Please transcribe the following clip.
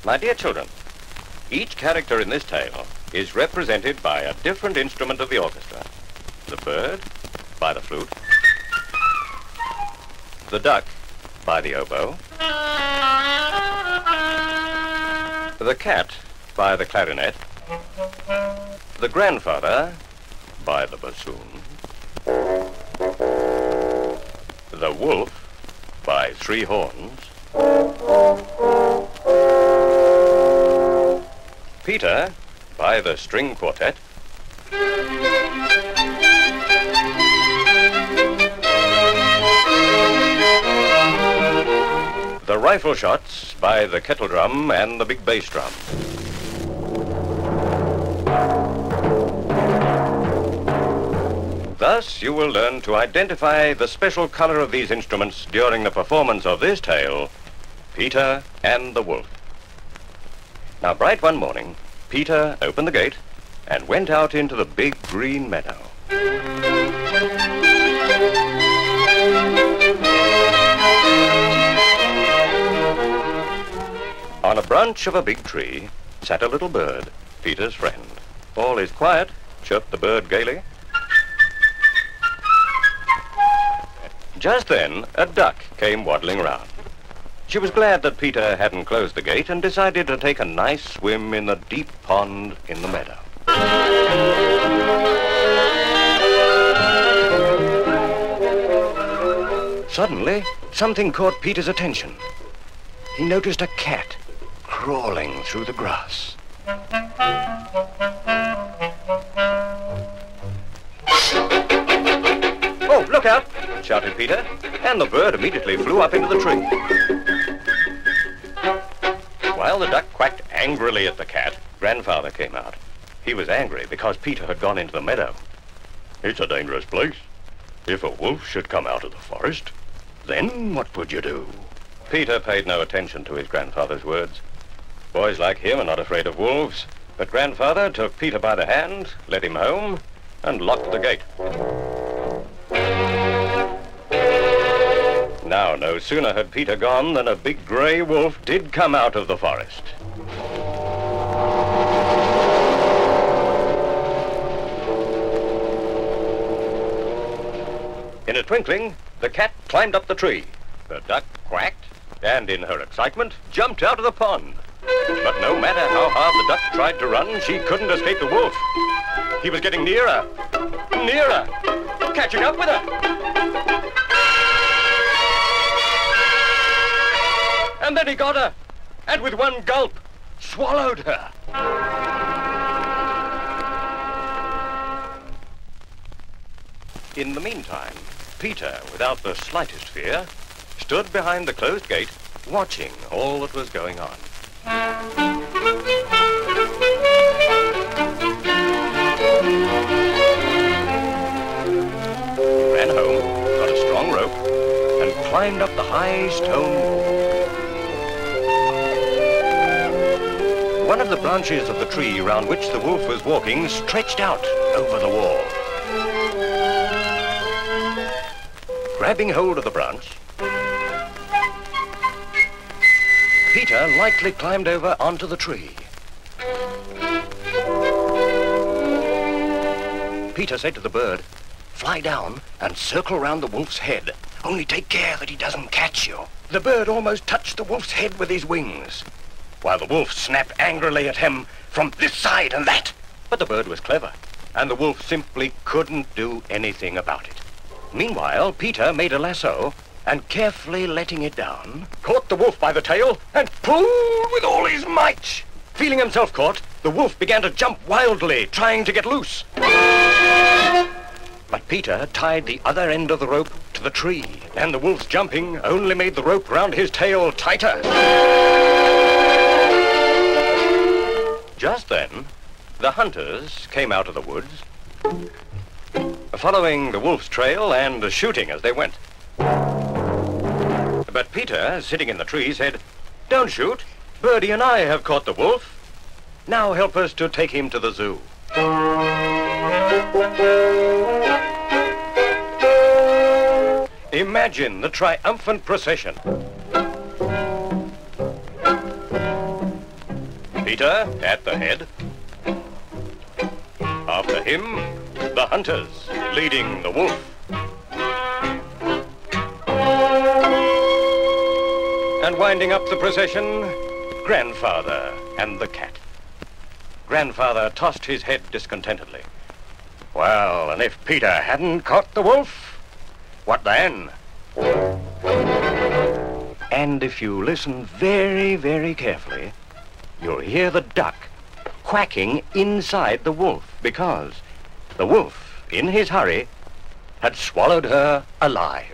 My dear children, each character in this tale is represented by a different instrument of the orchestra. The bird by the flute, the duck by the oboe, the cat by the clarinet, the grandfather by the bassoon, the wolf by 3 horns, Peter by the string quartet, the rifle shots by the kettle drum and the big bass drum. Thus, you will learn to identify the special color of these instruments during the performance of this tale, Peter and the Wolf. Now, bright one morning, Peter opened the gate and went out into the big green meadow. On a branch of a big tree sat a little bird, Peter's friend. All is quiet, chirped the bird gaily. Just then, a duck came waddling round. She was glad that Peter hadn't closed the gate and decided to take a nice swim in the deep pond in the meadow. Suddenly, something caught Peter's attention. He noticed a cat crawling through the grass. Oh, look out! Shouted Peter, and the bird immediately flew up into the tree. While the duck quacked angrily at the cat, Grandfather came out. He was angry because Peter had gone into the meadow. It's a dangerous place. If a wolf should come out of the forest, then what would you do? Peter paid no attention to his grandfather's words. Boys like him are not afraid of wolves, but Grandfather took Peter by the hand, led him home, and locked the gate. Now, no sooner had Peter gone than a big grey wolf did come out of the forest. In a twinkling, the cat climbed up the tree. The duck quacked, and in her excitement, jumped out of the pond. But no matter how hard the duck tried to run, she couldn't escape the wolf. He was getting nearer, nearer, catching up with her. And then he got her, and with one gulp, swallowed her. In the meantime, Peter, without the slightest fear, stood behind the closed gate, watching all that was going on. He ran home, got a strong rope, and climbed up the high stone wall. One of the branches of the tree round which the wolf was walking stretched out over the wall. Grabbing hold of the branch, Peter lightly climbed over onto the tree. Peter said to the bird, "Fly down and circle round the wolf's head. Only take care that he doesn't catch you." The bird almost touched the wolf's head with his wings, while the wolf snapped angrily at him from this side and that. But the bird was clever, and the wolf simply couldn't do anything about it. Meanwhile, Peter made a lasso and, carefully letting it down, caught the wolf by the tail and pulled with all his might. Feeling himself caught, the wolf began to jump wildly, trying to get loose. But Peter tied the other end of the rope to the tree, and the wolf's jumping only made the rope round his tail tighter. Just then, the hunters came out of the woods, following the wolf's trail and shooting as they went. But Peter, sitting in the tree, said, "Don't shoot. Birdie and I have caught the wolf. Now help us to take him to the zoo." Imagine the triumphant procession. Peter at the head. After him, the hunters leading the wolf. And winding up the procession, Grandfather and the cat. Grandfather tossed his head discontentedly. Well, and if Peter hadn't caught the wolf, what then? And if you listen very, very carefully, you'll hear the duck quacking inside the wolf, because the wolf, in his hurry, had swallowed her alive.